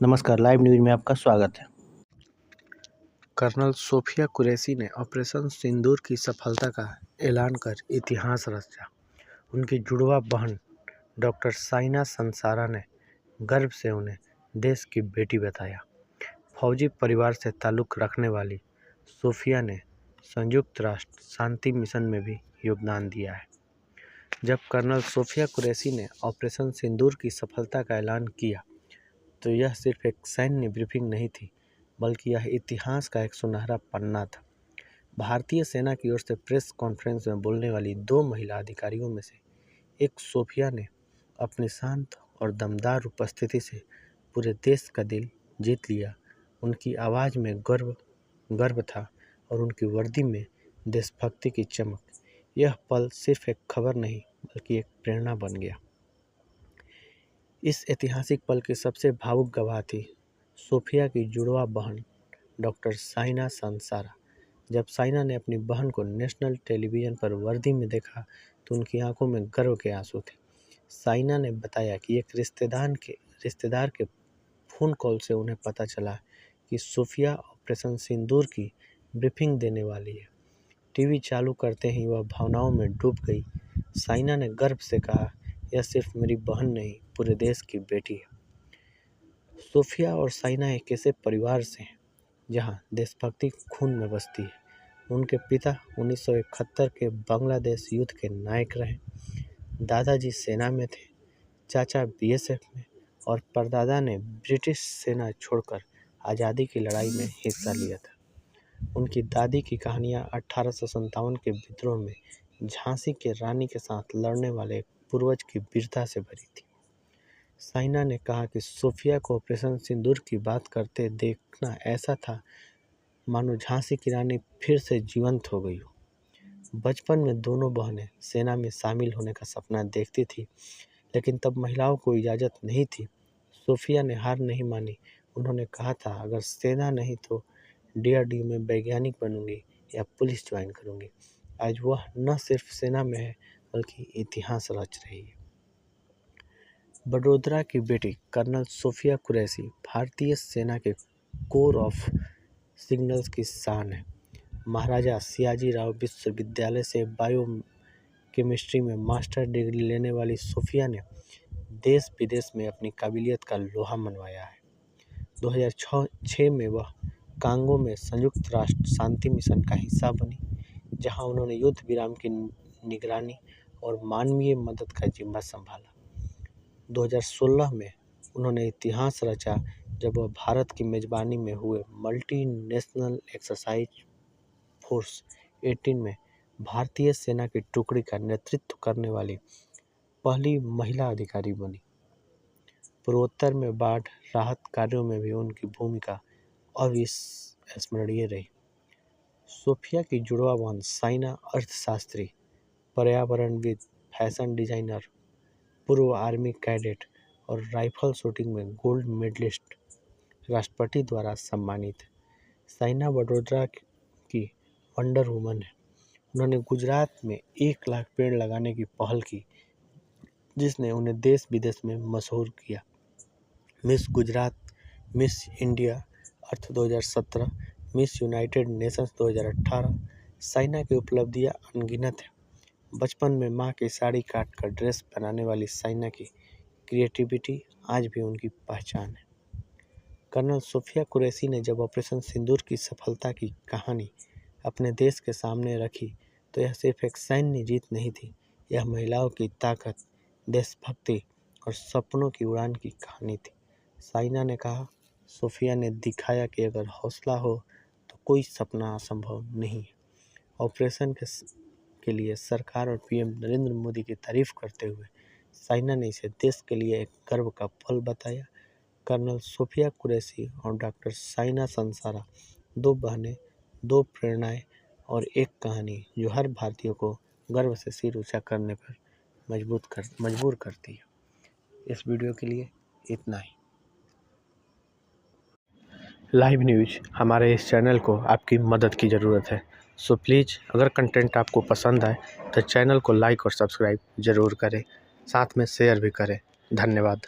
नमस्कार, live news में आपका स्वागत है। कर्नल सोफिया कुरैशी ने ऑपरेशन सिंदूर की सफलता का ऐलान कर इतिहास रचा। उनकी जुड़वा बहन डॉक्टर साइना संसारा ने गर्व से उन्हें देश की बेटी बताया। फौजी परिवार से ताल्लुक़ रखने वाली सोफिया ने संयुक्त राष्ट्र शांति मिशन में भी योगदान दिया है। जब कर्नल सोफिया कुरैशी ने ऑपरेशन सिंदूर की सफलता का ऐलान किया तो यह सिर्फ एक सैन्य ब्रीफिंग नहीं थी, बल्कि यह इतिहास का एक सुनहरा पन्ना था। भारतीय सेना की ओर से प्रेस कॉन्फ्रेंस में बोलने वाली दो महिला अधिकारियों में से एक सोफिया ने अपनी शांत और दमदार उपस्थिति से पूरे देश का दिल जीत लिया। उनकी आवाज़ में गर्व था और उनकी वर्दी में देशभक्ति की चमक। यह पल सिर्फ एक खबर नहीं, बल्कि एक प्रेरणा बन गया। इस ऐतिहासिक पल की सबसे भावुक गवाह थी सोफिया की जुड़वा बहन डॉक्टर साइना संसारा। जब साइना ने अपनी बहन को नेशनल टेलीविज़न पर वर्दी में देखा तो उनकी आंखों में गर्व के आंसू थे। साइना ने बताया कि एक रिश्तेदार के फ़ोन कॉल से उन्हें पता चला कि सोफिया ऑपरेशन सिंदूर की ब्रीफिंग देने वाली है। टीवी चालू करते ही वह भावनाओं में डूब गई। साइना ने गर्व से कहा, यह सिर्फ मेरी बहन नहीं, पूरे देश की बेटी है। सोफिया और साइना एक ऐसे परिवार से हैं जहां देशभक्ति खून में बसती है। उनके पिता 1971 के बांग्लादेश युद्ध के नायक रहे। दादाजी सेना में थे, चाचा बीएसएफ में और परदादा ने ब्रिटिश सेना छोड़कर आज़ादी की लड़ाई में हिस्सा लिया था। उनकी दादी की कहानियाँ 1857 के विद्रोह में झांसी के रानी के साथ लड़ने वाले पूर्वज की वीरता से भरी थी। साइना ने कहा कि सोफिया को ऑपरेशन सिंदूर की बात करते देखना ऐसा था मानो झांसी की रानी फिर से जीवंत हो गई हो। बचपन में दोनों बहनें सेना में शामिल होने का सपना देखती थी, लेकिन तब महिलाओं को इजाज़त नहीं थी। सोफिया ने हार नहीं मानी। उन्होंने कहा था, अगर सेना नहीं तो डीआरडीओ में वैज्ञानिक बनूंगी या पुलिस ज्वाइन करूंगी। आज वह न सिर्फ सेना में है, बल्कि इतिहास रच रही है। बड़ोदरा की बेटी कर्नल सोफिया कुरैशी भारतीय सेना के कोर ऑफ सिग्नल्स की शान है। महाराजा सियाजी राव विश्वविद्यालय से बायो केमिस्ट्री में मास्टर डिग्री लेने वाली सोफिया ने देश विदेश में अपनी काबिलियत का लोहा मनवाया है। 2006 में वह कांगो में संयुक्त राष्ट्र शांति मिशन का हिस्सा बनी, जहां उन्होंने युद्ध विराम की निगरानी और मानवीय मदद का जिम्मा संभाला। 2016 में उन्होंने इतिहास रचा जब वह भारत की मेज़बानी में हुए मल्टीनेशनल एक्सरसाइज फोर्स 18 में भारतीय सेना की टुकड़ी का नेतृत्व करने वाली पहली महिला अधिकारी बनी। पूर्वोत्तर में बाढ़ राहत कार्यों में भी उनकी भूमिका अविस्मरणीय रही। सोफिया की जुड़वा बहन साइना अर्थशास्त्री, पर्यावरणविद, फैशन डिजाइनर, पूर्व आर्मी कैडेट और राइफल शूटिंग में गोल्ड मेडलिस्ट राष्ट्रपति द्वारा सम्मानित है। साइना वडोदरा की वंडर वुमन है। उन्होंने गुजरात में 1 लाख पेड़ लगाने की पहल की, जिसने उन्हें देश विदेश में मशहूर किया। मिस गुजरात, मिस इंडिया अर्थ 2017, मिस यूनाइटेड नेशंस 2018। साइना की उपलब्धियां अनगिनत हैं। बचपन में मां की साड़ी काटकर ड्रेस बनाने वाली साइना की क्रिएटिविटी आज भी उनकी पहचान है। कर्नल सोफिया कुरैशी ने जब ऑपरेशन सिंदूर की सफलता की कहानी अपने देश के सामने रखी तो यह सिर्फ एक सैन्य जीत नहीं थी, यह महिलाओं की ताकत, देशभक्ति और सपनों की उड़ान की कहानी थी। साइना ने कहा, सोफिया ने दिखाया कि अगर हौसला हो तो कोई सपना असंभव नहीं है। ऑपरेशन के लिए सरकार और पीएम नरेंद्र मोदी की तारीफ करते हुए साइना ने इसे देश के लिए एक गर्व का पल बताया। कर्नल सोफिया कुरैशी और डॉक्टर साइना संसारा, दो बहनें, दो प्रेरणाएं और एक कहानी जो हर भारतीय को गर्व से सिर ऊंचा करने पर मजबूर करती है। इस वीडियो के लिए इतना ही। लाइव न्यूज़ हमारे इस चैनल को आपकी मदद की ज़रूरत है, सो प्लीज़ अगर कंटेंट आपको पसंद आए तो चैनल को लाइक और सब्सक्राइब ज़रूर करें, साथ में शेयर भी करें। धन्यवाद।